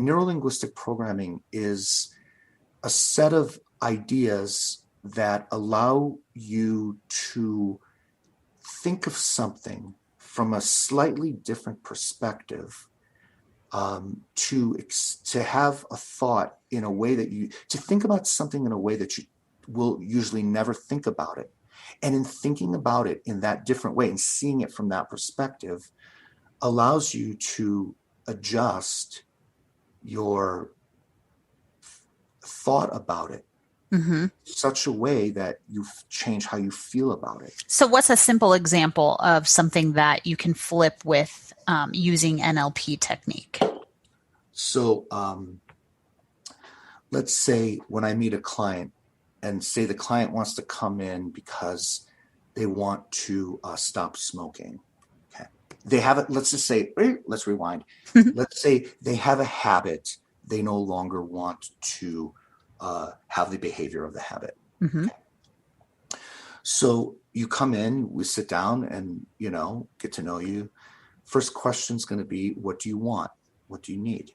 Neurolinguistic programming is a set of ideas that allow you to think of something from a slightly different perspective, to have a thought in a way that to think about something in a way that you will usually never think about it. And in thinking about it in that different way and seeing it from that perspective allows you to adjust your thought about it such a way that you change how you feel about it. So what's a simple example of something that you can flip with using NLP technique? So let's say when I meet a client and say the client wants to come in because they want to stop smoking. Okay. They have it. Let's just say, let's rewind. Let's say they have a habit. They no longer want to have the behavior of the habit. Okay. So you come in, we sit down and, get to know you. First question is going to be, what do you want? What do you need?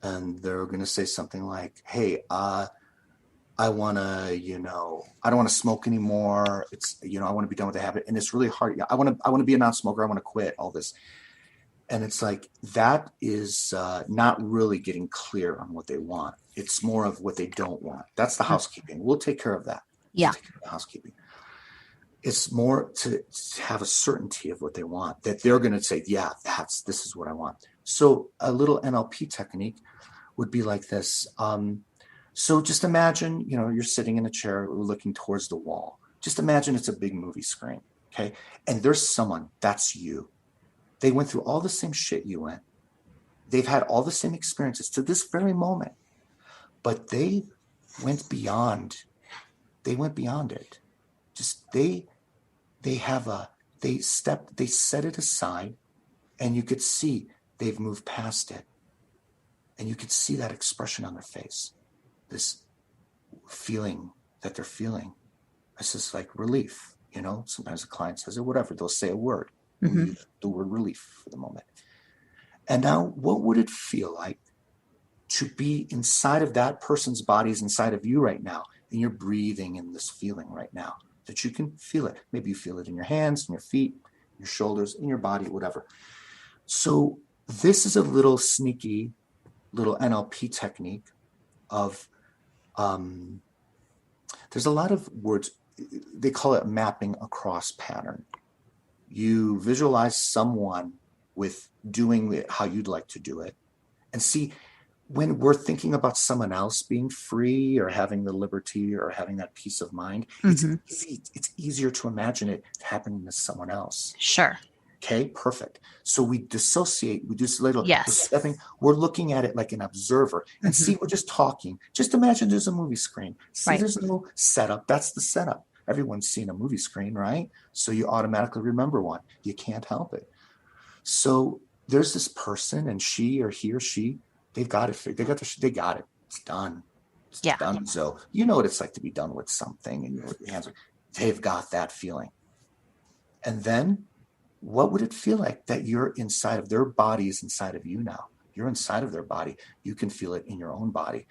And they're going to say something like, hey, I want to, I don't want to smoke anymore. It's, I want to be done with the habit. And it's really hard. I want to be a non-smoker. I want to quit all this. And it's like, that is not really getting clear on what they want. It's more of what they don't want. That's the housekeeping. We'll take care of that. Yeah. We'll take care of the housekeeping. It's more to have a certainty of what they want, that they're going to say, yeah, this is what I want. So a little NLP technique would be like this. So just imagine, you're sitting in a chair looking towards the wall. Just imagine it's a big movie screen, okay? And there's someone, that's you. They went through all the same shit you went. They've had all the same experiences to this very moment, but they went beyond it. Just they set it aside, and you could see they've moved past it. And you could see that expression on their face, this feeling that they're feeling. It's just like relief, Sometimes the client says it, whatever, they'll say a word. We'll use the word relief for the moment. And now, what would it feel like to be inside of that person's body is inside of you right now, and you're breathing in this feeling right now, that you can feel it. Maybe you feel it in your hands, in your feet, your shoulders, in your body, whatever. So this is a little sneaky little NLP technique of, there's a lot of words, they call it mapping across pattern. You visualize someone with doing it how you'd like to do it. And see, when we're thinking about someone else being free or having the liberty or having that peace of mind, it's easier to imagine it happening to someone else. Sure. Okay, perfect. So we dissociate, we do this little stepping. We're looking at it like an observer and see, we're just talking. Just imagine there's a movie screen. See, there's a little setup. That's the setup. Everyone's seen a movie screen, right? So you automatically remember one. You can't help it. So there's this person, and he or she, they've got it. They got it. It's done. It's done. So you know what it's like to be done with something, and your hands they've got that feeling. And then, what would it feel like that you're inside of their body is inside of you now? You're inside of their body. You can feel it in your own body.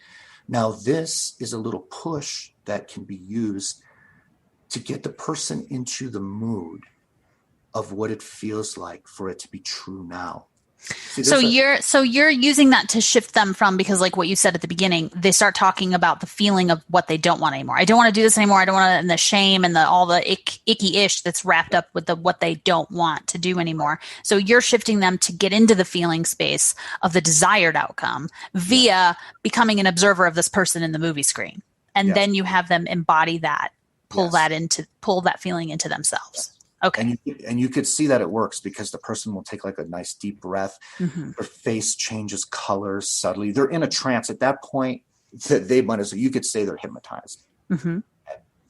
Now, this is a little push that can be used to get the person into the mood of what it feels like for it to be true now. See, so you're using that to shift them from, because like what you said at the beginning, they start talking about the feeling of what they don't want anymore. I don't want to do this anymore. I don't want to, and the shame and all the icky ish that's wrapped up with what they don't want to do anymore. So you're shifting them to get into the feeling space of the desired outcome via becoming an observer of this person in the movie screen. And then you have them embody that, pull that feeling into themselves. Okay. And you could see that it works because the person will take like a nice deep breath. Their face changes colors subtly. They're in a trance at that point. You could say they're hypnotized.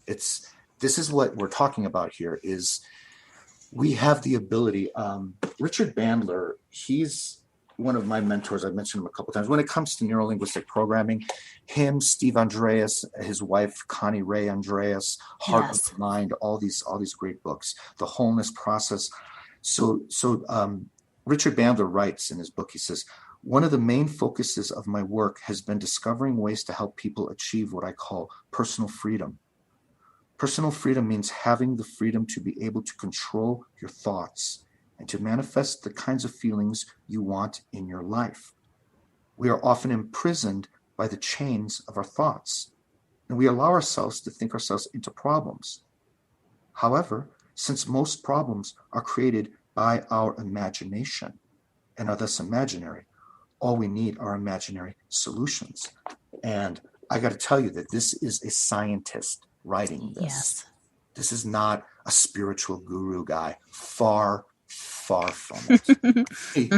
This is what we're talking about here. Is we have the ability. Richard Bandler, he's one of my mentors. I've mentioned him a couple of times. When it comes to neurolinguistic programming, him, Steve Andreas, his wife Connie Ray Andreas, Heart of Mind, all these great books, The Wholeness Process. So Richard Bandler writes in his book, he says, One of the main focuses of my work has been discovering ways to help people achieve what I call personal freedom. Personal freedom means having the freedom to be able to control your thoughts and to manifest the kinds of feelings you want in your life. We are often imprisoned by the chains of our thoughts, and we allow ourselves to think ourselves into problems. However, since most problems are created by our imagination and are thus imaginary, all we need are imaginary solutions. And I got to tell you that this is a scientist writing this. Yes. This is not a spiritual guru guy. Far, far from it. He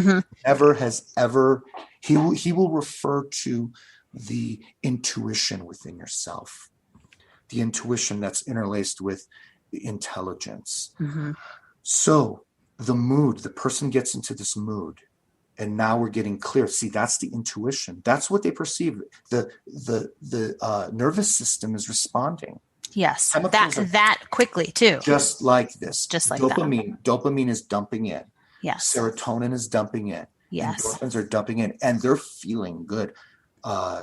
never has ever, he will refer to the intuition within yourself, the intuition that's interlaced with the intelligence. So the mood, the person gets into this mood, and now we're getting clear. See, that's the intuition. That's what they perceive. The nervous system is responding. Yes, that quickly too. Just like this. Just like dopamine. that. Dopamine is dumping in. Yes. Serotonin is dumping in. Yes. Endorphins are dumping in, and they're feeling good.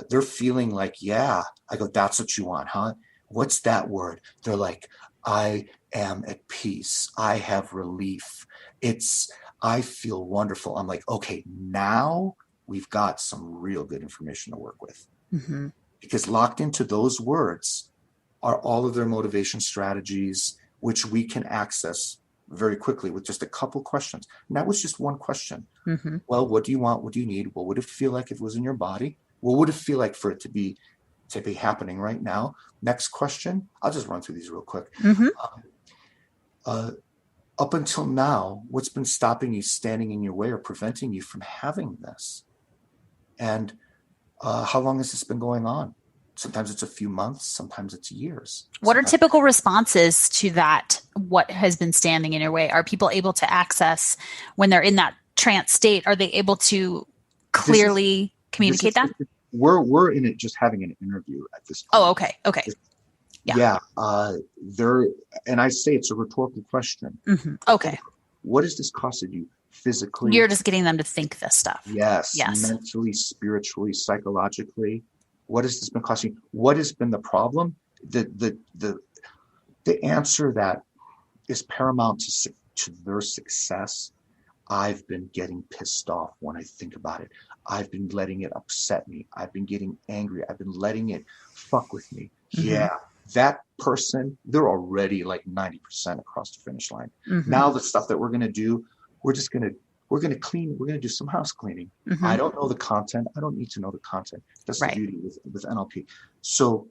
They're feeling like, yeah. I go, that's what you want, huh? What's that word? They're like, I am at peace. I have relief. I feel wonderful. I'm like, okay, now we've got some real good information to work with. Because locked into those words are all of their motivation strategies, which we can access very quickly with just a couple questions. And that was just one question. Well, what do you want? What do you need? What would it feel like if it was in your body? What would it feel like for it to be happening right now? Next question. I'll just run through these real quick. Up until now, what's been stopping you, standing in your way, or preventing you from having this? And how long has this been going on? Sometimes it's a few months, sometimes it's years. What are typical responses to that? What has been standing in your way? Are people able to access when they're in that trance state? Are they able to clearly communicate that? We're in it just having an interview at this point. Oh, okay. Yeah. And I say it's a rhetorical question. Okay. What has this costed you physically? You're just getting them to think this stuff. Yes. Mentally, spiritually, psychologically. What has this been costing you? What has been the problem? The answer that is paramount to their success. I've been getting pissed off when I think about it. I've been letting it upset me. I've been getting angry. I've been letting it fuck with me. Yeah. That person, they're already like 90% across the finish line. Now the stuff that we're going to do, we're going to clean. We're going to do some house cleaning. I don't know the content. I don't need to know the content. That's the beauty with NLP. So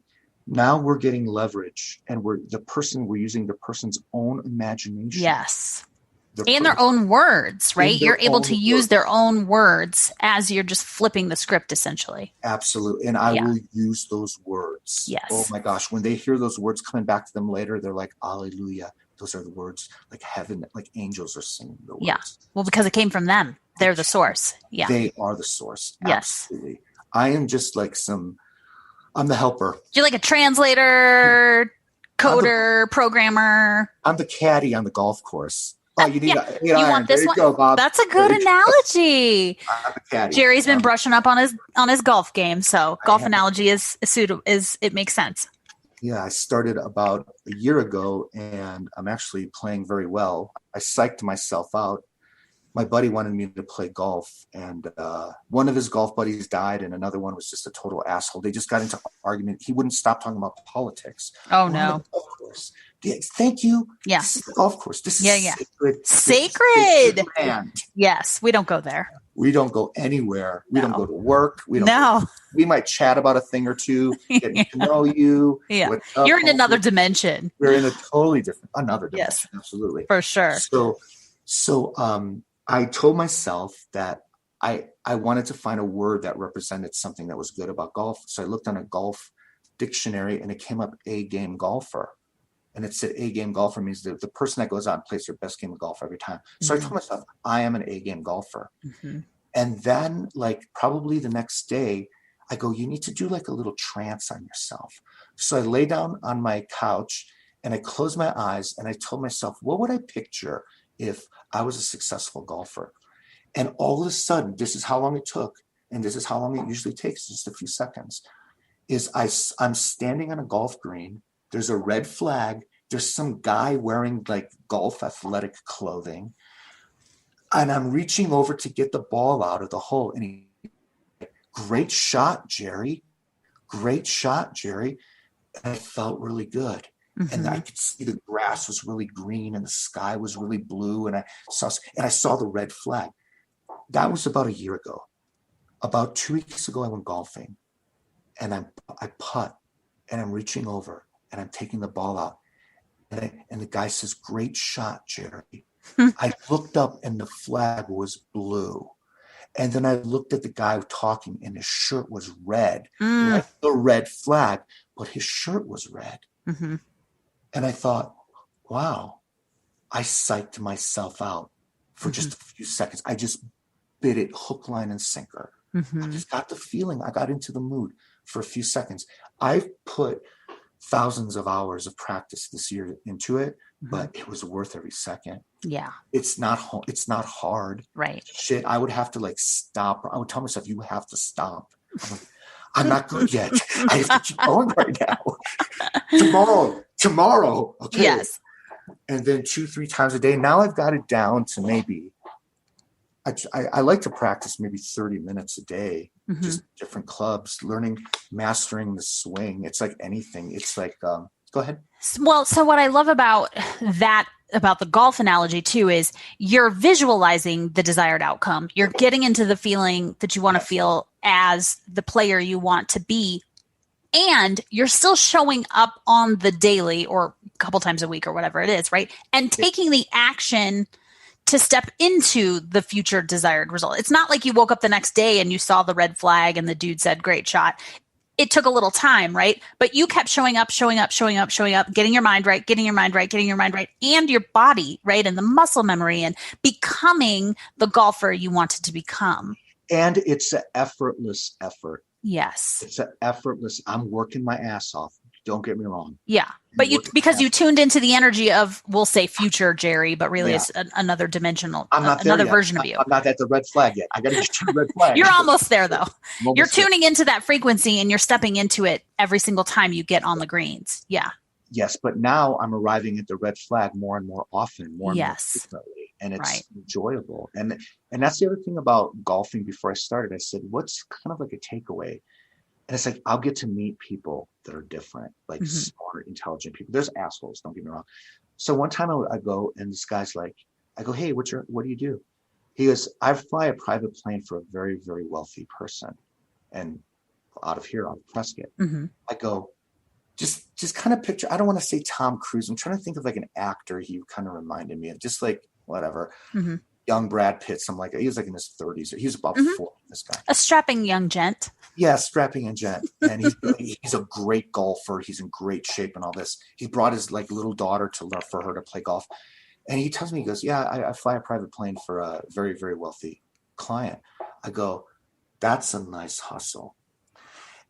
now we're getting leverage, and we're using the person's own imagination. Yes. And their own words, right? You're able to use their own words as you're just flipping the script, essentially. Absolutely. And I will use those words. Yes. Oh my gosh. When they hear those words coming back to them later, they're like, hallelujah. Those are the words like heaven, like angels are singing the words. Yeah. Well, because it came from them. They're the source. Yeah. They are the source. Yes. Absolutely. I am just like I'm the helper. You're like a translator, coder, programmer. I'm the caddy on the golf course. Oh, you need you want this one? Go, Bob. That's a good analogy. I'm the caddy. Jerry's been brushing up on his golf game, so golf analogy is suitable. It makes sense. Yeah, I started about a year ago, and I'm actually playing very well. I psyched myself out. My buddy wanted me to play golf, and one of his golf buddies died, and another one was just a total asshole. They just got into argument. He wouldn't stop talking about politics. Oh, no. Golf course. Thank you. Yeah. This is the golf course. This is sacred. Sacred. Yes, we don't go there. We don't go anywhere. We don't go to work. We might chat about a thing or two, getting to know you. Yeah. You're in another dimension. We're in a totally different, another dimension. Yes. Absolutely. For sure. So I told myself that I wanted to find a word that represented something that was good about golf. So I looked on a golf dictionary, and it came up A-game golfer. And it said A-game golfer means the person that goes out and plays their best game of golf every time. So I told myself, I am an A-game golfer. And then like probably the next day, I go, you need to do like a little trance on yourself. So I lay down on my couch and I closed my eyes and I told myself, what would I picture if I was a successful golfer? And all of a sudden, this is how long it took, and this is how long it usually takes, just a few seconds, is I'm standing on a golf green. There's a red flag. There's some guy wearing like golf athletic clothing. And I'm reaching over to get the ball out of the hole. And he, great shot, Jerry. Great shot, Jerry. And I felt really good. Mm-hmm. And I could see the grass was really green and the sky was really blue. And I saw the red flag. That was about a year ago. About 2 weeks ago, I went golfing. And I putt. And I'm reaching over. And I'm taking the ball out. And the guy says, great shot, Jerry. I looked up and the flag was blue. And then I looked at the guy talking and his shirt was red, like the red flag, but his shirt was red. Mm-hmm. And I thought, wow, I psyched myself out for just a few seconds. I just bit it hook, line, and sinker. Mm-hmm. I just got the feeling. I got into the mood for a few seconds. I've put thousands of hours of practice this year into it, but it was worth every second. Yeah. It's not hard. Right. Shit, I would have to like stop. I would tell myself, you have to stop. I'm not good yet. I have to keep going right now. Tomorrow. Okay. Yes. And then 2-3 times a day. Now I've got it down to maybe, I like to practice maybe 30 minutes a day, just different clubs, mastering the swing. It's like anything. It's like, go ahead. Well, so what I love about the golf analogy too, is you're visualizing the desired outcome. You're getting into the feeling that you want to feel as the player you want to be. And you're still showing up on the daily or a couple times a week or whatever it is, right? And taking the action to step into the future desired result. It's not like you woke up the next day and you saw the red flag and the dude said, great shot. It took a little time, right? But you kept showing up, getting your mind right, and your body, right? And the muscle memory and becoming the golfer you wanted to become. And it's an effortless effort. Yes. It's an effortless, I'm working my ass off. Don't get me wrong. Yeah. But because you tuned into the energy of, we'll say future Jerry, but really it's another dimensional, another version of you. I'm not at the red flag yet. I got to get to the red flag. You're almost there though. You're tuning into that frequency and you're stepping into it every single time you get on the greens. Yeah. Yes. But now I'm arriving at the red flag more and more often, more and more frequently. And it's enjoyable. And that's the other thing about golfing. Before I started, I said, what's kind of like a takeaway? And it's like, I'll get to meet people that are different, like smart, intelligent people. There's assholes, don't get me wrong. So one time I go and this guy's like, I go, hey, what do you do? He goes, I fly a private plane for a very, very wealthy person. And out of Prescott. Mm-hmm. I go, just kind of picture, I don't want to say Tom Cruise. I'm trying to think of like an actor he kind of reminded me of, just like whatever. Mm-hmm. Young Brad Pitt, he was like in his 30s. He was about 40, this guy. A strapping young gent. Yeah, strapping young gent. And he's a great golfer. He's in great shape and all this. He brought his like little daughter for her to play golf. And he tells me, he goes, yeah, I fly a private plane for a very, very wealthy client. I go, that's a nice hustle.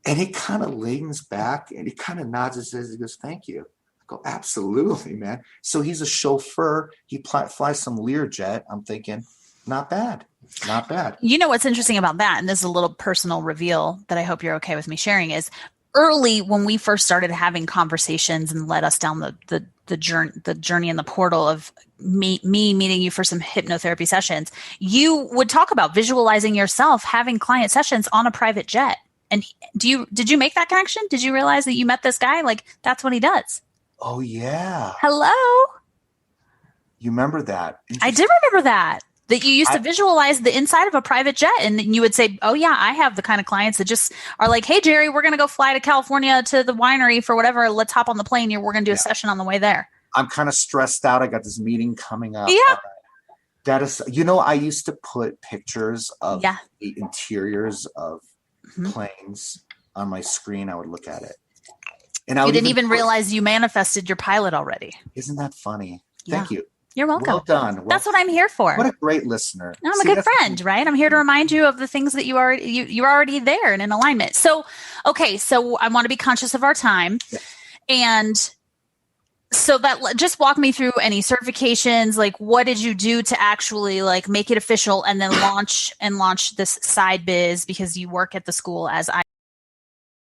And he kind of leans back and he kind of nods and says, he goes, thank you. I go, absolutely, man. So he's a chauffeur. He flies some Learjet. I'm thinking, not bad. Not bad. You know what's interesting about that, and this is a little personal reveal that I hope you're okay with me sharing, is early when we first started having conversations and led us down the journey and the portal of me meeting you for some hypnotherapy sessions, you would talk about visualizing yourself having client sessions on a private jet. And did you make that connection? Did you realize that you met this guy? Like, that's what he does. Oh, yeah. Hello. You remember that? I did remember that you used to visualize the inside of a private jet. And you would say, oh, yeah, I have the kind of clients that just are like, hey, Jerry, we're going to go fly to California to the winery for whatever. Let's hop on the plane. We're going to do a session on the way there. I'm kind of stressed out. I got this meeting coming up. Yeah. That is, I used to put pictures of the interiors of planes on my screen. I would look at it. And I didn't even realize you manifested your pilot already. Isn't that funny? Thank you. You're welcome. Well done. That's what I'm here for. What a great listener. I'm a good friend, right? I'm here to remind you of the things that you're already there and in alignment. So, okay. So I want to be conscious of our time. Yeah. And So that just walk me through any certifications. Like, what did you do to actually like make it official and then launch this side biz, because you work at the school as I